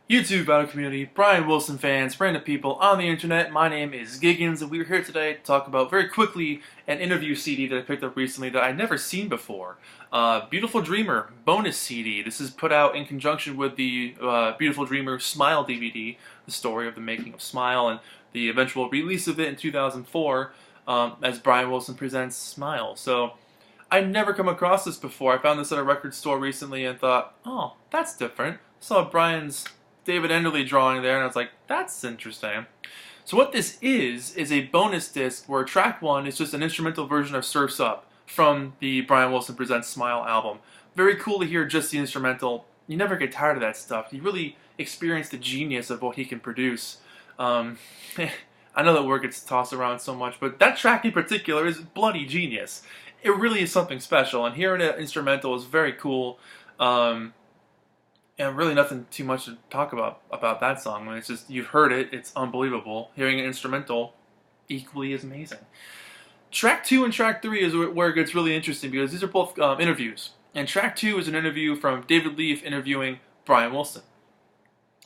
YouTube battle community, Brian Wilson fans, random people on the internet, my name is Giggens, and we're here today to talk about, very quickly, an interview CD that I picked up recently that I'd never seen before. Beautiful Dreamer bonus CD. This is put out in conjunction with the Beautiful Dreamer Smile DVD, the story of the making of Smile, and the eventual release of it in 2004 as Brian Wilson presents Smile. So, I'd never come across this before. I found this at a record store recently and thought, oh, that's different. Saw Brian's David Enderley drawing there, and I was like, that's interesting. So what this is a bonus disc where track 1 is just an instrumental version of Surf's Up from the Brian Wilson Presents Smile album. Very cool to hear just the instrumental. You never get tired of that stuff. You really experience the genius of what he can produce. I know that word gets tossed around so much, but that track in particular is bloody genius. It really is something special, and hearing an instrumental is very cool. And really nothing too much to talk about that song. I mean, it's just, you've heard it, it's unbelievable. Hearing an instrumental, equally as amazing. Track 2 and track 3 is where it gets really interesting, because these are both interviews. And track 2 is an interview from David Leaf interviewing Brian Wilson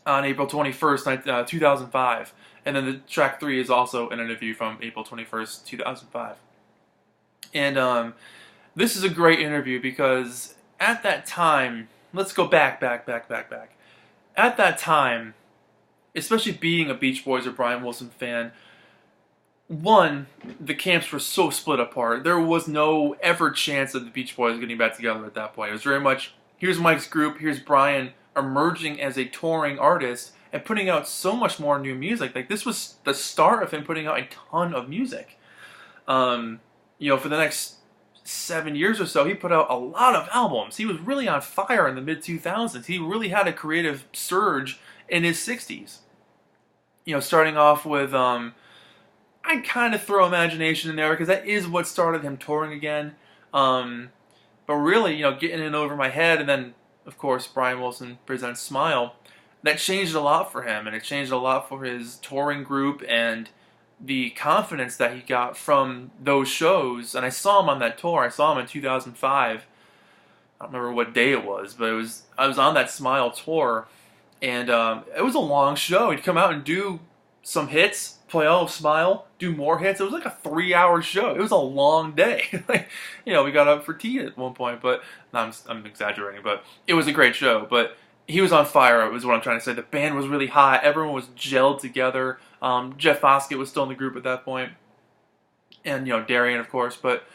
on April 21st, 2005. And then the track 3 is also an interview from April 21st, 2005. And this is a great interview because at that time, let's go back. At that time, especially being a Beach Boys or Brian Wilson fan, one, the camps were so split apart. There was no ever chance of the Beach Boys getting back together at that point. It was very much, here's Mike's group, here's Brian emerging as a touring artist and putting out so much more new music. Like, this was the start of him putting out a ton of music. You know, for the next 7 years or so, he put out a lot of albums. He was really on fire in the mid-2000s. He really had a creative surge in his 60s. You know, starting off with, I'd kind of throw Imagination in there because that is what started him touring again. But really, you know, Getting In Over My Head, and then, of course, Brian Wilson Presents Smile, that changed a lot for him, and it changed a lot for his touring group and the confidence that he got from those shows. And I saw him on that tour. I saw him in 2005. I don't remember what day it was, but I was on that Smile tour, and it was a long show. He'd come out and do some hits, play all of Smile, do more hits. It was like a 3-hour show. It was a long day. Like, you know, we got up for tea at one point, but no, I'm exaggerating, but it was a great show. But he was on fire, is what I'm trying to say. The band was really hot. Everyone was gelled together. Jeff Foskett was still in the group at that point. And, you know, Darian, of course. But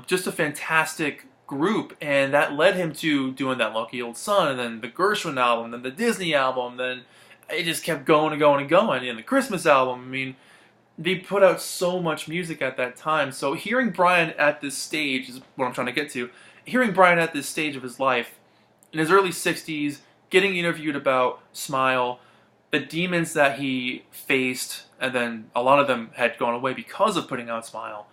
just a fantastic group. And that led him to doing that Lucky Old Son, and then the Gershwin album, then the Disney album. Then it just kept going and going and going. And the Christmas album. I mean, they put out so much music at that time. So hearing Brian at this stage is what I'm trying to get to. Hearing Brian at this stage of his life, in his early 60s, getting interviewed about Smile, the demons that he faced, and then a lot of them had gone away because of putting out Smile.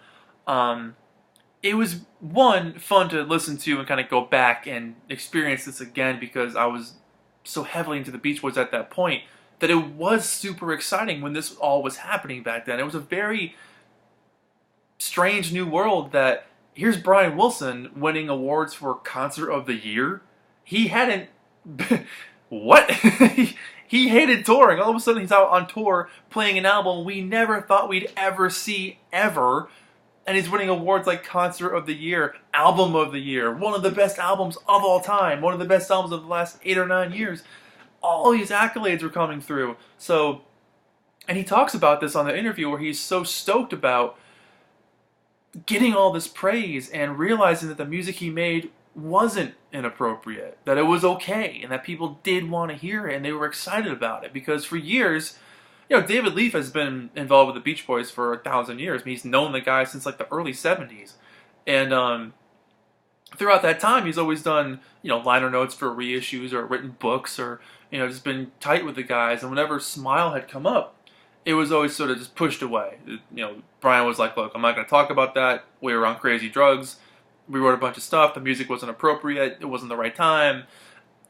It was, one, fun to listen to and kind of go back and experience this again, because I was so heavily into the Beach Boys at that point that it was super exciting when this all was happening back then. It was a very strange new world that here's Brian Wilson winning awards for Concert of the Year. He hadn't... What? He hated touring. All of a sudden he's out on tour playing an album we never thought we'd ever see, ever. And he's winning awards like Concert of the Year, Album of the Year, one of the best albums of all time, one of the best albums of the last 8 or 9 years. All these accolades were coming through. So, and he talks about this on the interview where he's so stoked about getting all this praise and realizing that the music he made wasn't inappropriate, that it was okay, and that people did want to hear it, and they were excited about it. Because for years, you know, David Leaf has been involved with the Beach Boys for 1,000 years. I mean, he's known the guy since like the early 70s. And throughout that time, he's always done, you know, liner notes for reissues or written books, or, you know, just been tight with the guys. And whenever Smile had come up, it was always sort of just pushed away. You know, Brian was like, look, I'm not going to talk about that. We were on crazy drugs. We wrote a bunch of stuff. The music wasn't appropriate. It wasn't the right time.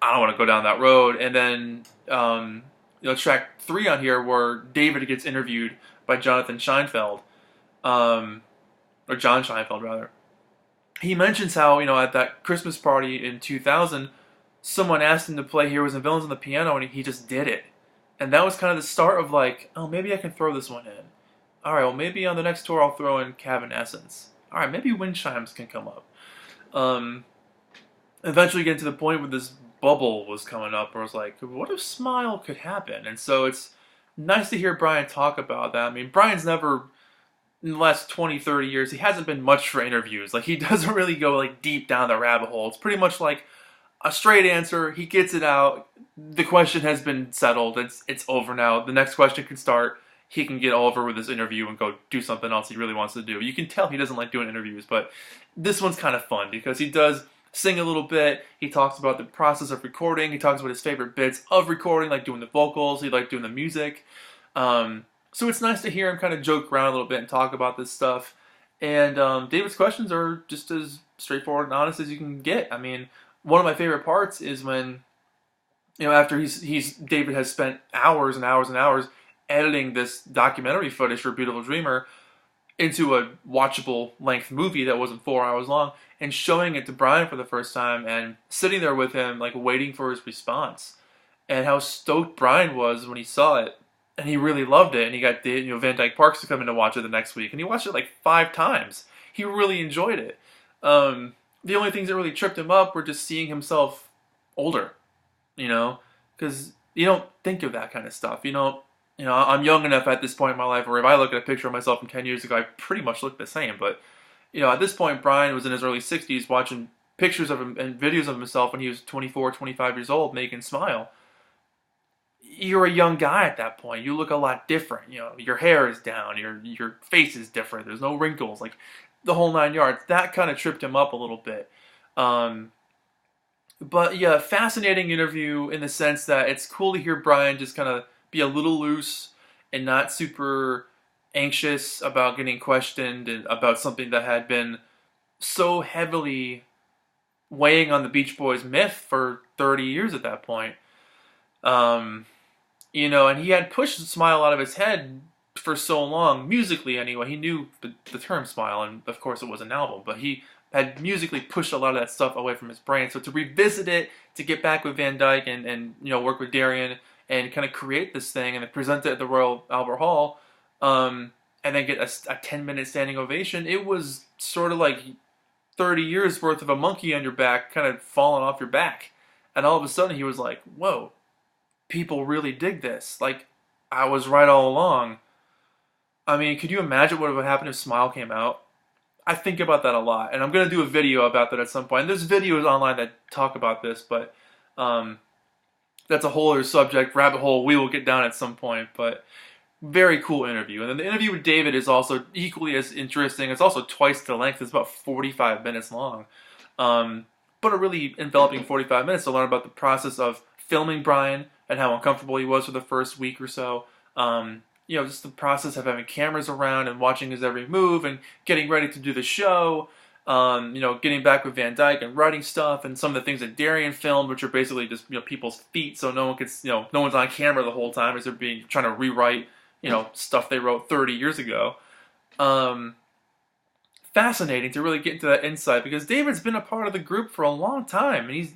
I don't want to go down that road. And then, you know, track 3 on here where David gets interviewed by Jonathan Scheinfeld, or John Scheinfeld rather. He mentions how, you know, at that Christmas party in 2000, someone asked him to play Heroes and Villains on the piano, and he just did it. And that was kind of the start of like, oh, maybe I can throw this one in. All right, well, maybe on the next tour I'll throw in Cabin Essence. All right, maybe Wind Chimes can come up. Eventually getting to the point where this bubble was coming up where I was like, what if Smile could happen? And so it's nice to hear Brian talk about that. I mean, Brian's never, in the last 20, 30 years, he hasn't been much for interviews. Like, he doesn't really go like deep down the rabbit hole. It's pretty much like a straight answer. He gets it out. The question has been settled. It's over now. The next question can start. He can get over with this interview and go do something else he really wants to do. You can tell he doesn't like doing interviews, but this one's kind of fun because he does sing a little bit. He talks about the process of recording. He talks about his favorite bits of recording, like doing the vocals. He liked doing the music. So it's nice to hear him kind of joke around a little bit and talk about this stuff. And David's questions are just as straightforward and honest as you can get. I mean, one of my favorite parts is when, after David has spent hours and hours and hours editing this documentary footage for Beautiful Dreamer into a watchable length movie that wasn't 4 hours long, and showing it to Brian for the first time and sitting there with him, like waiting for his response, and how stoked Brian was when he saw it, and he really loved it, and he got Van Dyke Parks to come in to watch it the next week, and he watched it like 5 times. He really enjoyed it. The only things that really tripped him up were just seeing himself older, because you don't think of that kind of stuff. I'm young enough at this point in my life where if I look at a picture of myself from 10 years ago, I pretty much look the same. But, at this point, Brian was in his early 60s watching pictures of him and videos of himself when he was 24, 25 years old, making Smile. You're a young guy at that point. You look a lot different. Your hair is down. Your face is different. There's no wrinkles. Like, the whole 9 yards. That kind of tripped him up a little bit. But, yeah, fascinating interview in the sense that it's cool to hear Brian just kind of be a little loose and not super anxious about getting questioned and about something that had been so heavily weighing on the Beach Boys myth for 30 years at that point. And he had pushed Smile out of his head for so long, musically anyway. He knew the term Smile, and of course it was an album, but he had musically pushed a lot of that stuff away from his brain. So to revisit it, to get back with Van Dyke and work with Darian and kind of create this thing and then present it at the Royal Albert Hall, and then get a 10-minute standing ovation, it was sort of like 30 years worth of a monkey on your back kind of falling off your back. And all of a sudden he was like, whoa, people really dig this. Like, I was right all along. I mean, could you imagine what would happen if Smile came out? I think about that a lot, and I'm going to do a video about that at some point. And there's videos online that talk about this, but that's a whole other subject, rabbit hole we will get down at some point. But very cool interview. And then the interview with David is also equally as interesting. It's also twice the length. It's about 45 minutes long. But a really enveloping 45 minutes to learn about the process of filming Brian and how uncomfortable he was for the first week or so. Just the process of having cameras around and watching his every move and getting ready to do the show. Getting back with Van Dyke and writing stuff, and some of the things that Darian filmed, which are basically just people's feet, so no one gets no one's on camera the whole time as they're trying to rewrite stuff they wrote 30 years ago. Fascinating to really get into that insight because David's been a part of the group for a long time, and he's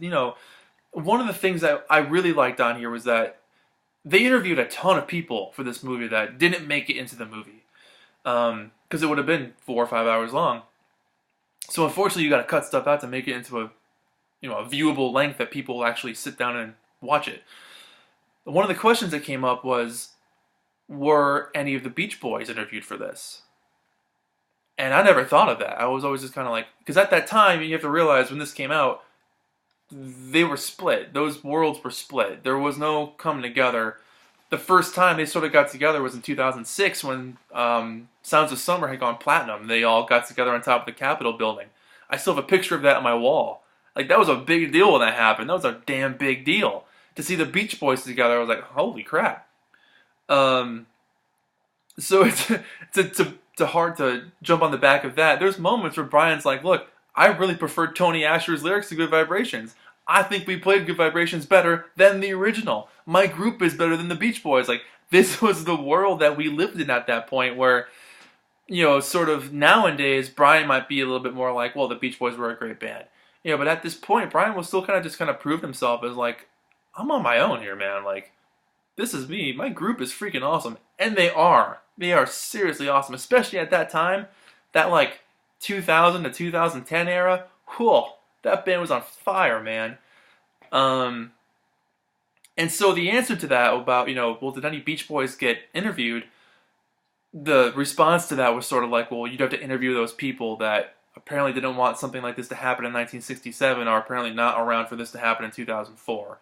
one of the things that I really liked on here was that they interviewed a ton of people for this movie that didn't make it into the movie because it would have been 4 or 5 hours long. So unfortunately, you got to cut stuff out to make it into a viewable length that people will actually sit down and watch it. One of the questions that came up was, were any of the Beach Boys interviewed for this? And I never thought of that. I was always just kind of like, because at that time, you have to realize when this came out, they were split. Those worlds were split. There was no coming together. The first time they sort of got together was in 2006 when Sounds of Summer had gone platinum. They all got together on top of the Capitol building. I still have a picture of that on my wall. Like, that was a big deal when that happened. That was a damn big deal. To see the Beach Boys together, I was like, holy crap. So it's hard to jump on the back of that. There's moments where Brian's like, look, I really preferred Tony Asher's lyrics to Good Vibrations. I think we played Good Vibrations better than the original. My group is better than the Beach Boys. Like, this was the world that we lived in at that point where, sort of nowadays, Brian might be a little bit more like, well, the Beach Boys were a great band. You know, but at this point, Brian was still kind of proved himself as like, I'm on my own here, man. Like, this is me. My group is freaking awesome. And they are. They are seriously awesome. Especially at that time. That like 2000 to 2010 era. Whew, that band was on fire, man. And so the answer to that about, you know, well, did any Beach Boys get interviewed? The response to that was sort of like, well, you'd have to interview those people that apparently didn't want something like this to happen in 1967 or apparently not around for this to happen in 2004.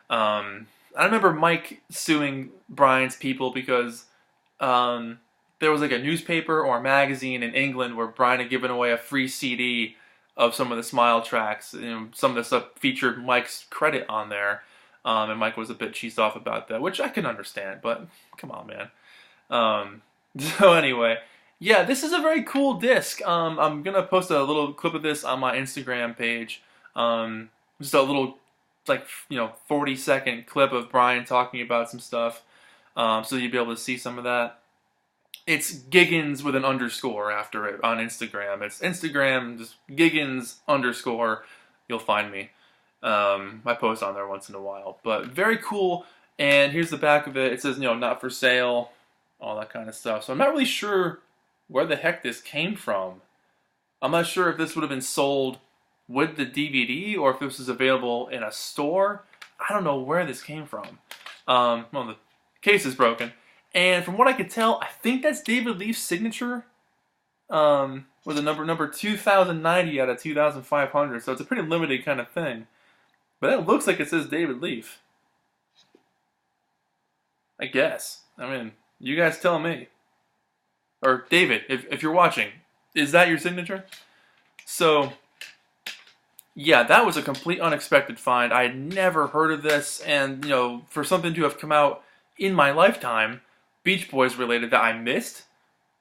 I remember Mike suing Brian's people because there was like a newspaper or a magazine in England where Brian had given away a free CD of some of the Smile tracks. You know, some of the stuff featured Mike's credit on there, and Mike was a bit cheesed off about that, which I can understand, but come on, man. So anyway, yeah, this is a very cool disc. I'm gonna post a little clip of this on my Instagram page. Just a little, like, you know, 40-second clip of Brian talking about some stuff, so you'll be able to see some of that. It's Giggens with an underscore after it on Instagram. It's Instagram, just Giggens underscore. You'll find me. I post on there once in a while, but very cool. And here's the back of it. It says, you know, not for sale, all that kind of stuff. So I'm not really sure where the heck this came from. I'm not sure if this would have been sold with the DVD or if this was available in a store. I don't know where this came from. Well, the case is broken. And from what I could tell, I think that's David Leaf's signature. With a number 2090 out of 2500. So it's a pretty limited kind of thing. But it looks like it says David Leaf. I guess. I mean, you guys tell me. Or David, if you're watching, is that your signature? So, yeah, that was a complete unexpected find. I had never heard of this, and, you know, for something to have come out in my lifetime, Beach Boys related, that I missed,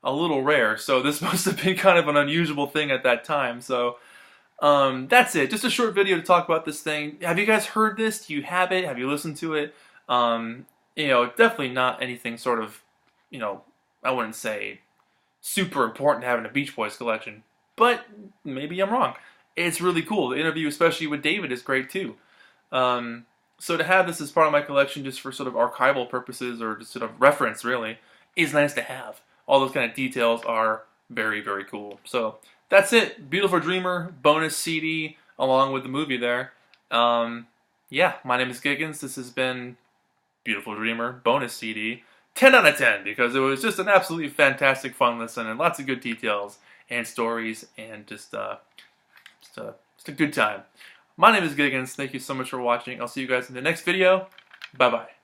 a little rare. So this must have been kind of an unusual thing at that time. So, that's it. Just a short video to talk about this thing. Have you guys heard this? Do you have it? Have you listened to it? You know, definitely not anything sort of, you know, I wouldn't say super important to have in a Beach Boys collection, but maybe I'm wrong. It's really cool. The interview, especially with David, is great too. So to have this as part of my collection just for sort of archival purposes or just sort of reference, really, is nice to have. All those kind of details are very, very cool. So that's it. Beautiful Dreamer bonus CD along with the movie there. Yeah, my name is Giggens. This has been Beautiful Dreamer bonus CD. 10 out of 10 because it was just an absolutely fantastic fun listen and lots of good details and stories and just a good time. My name is Giggens. Thank you so much for watching. I'll see you guys in the next video. Bye-bye.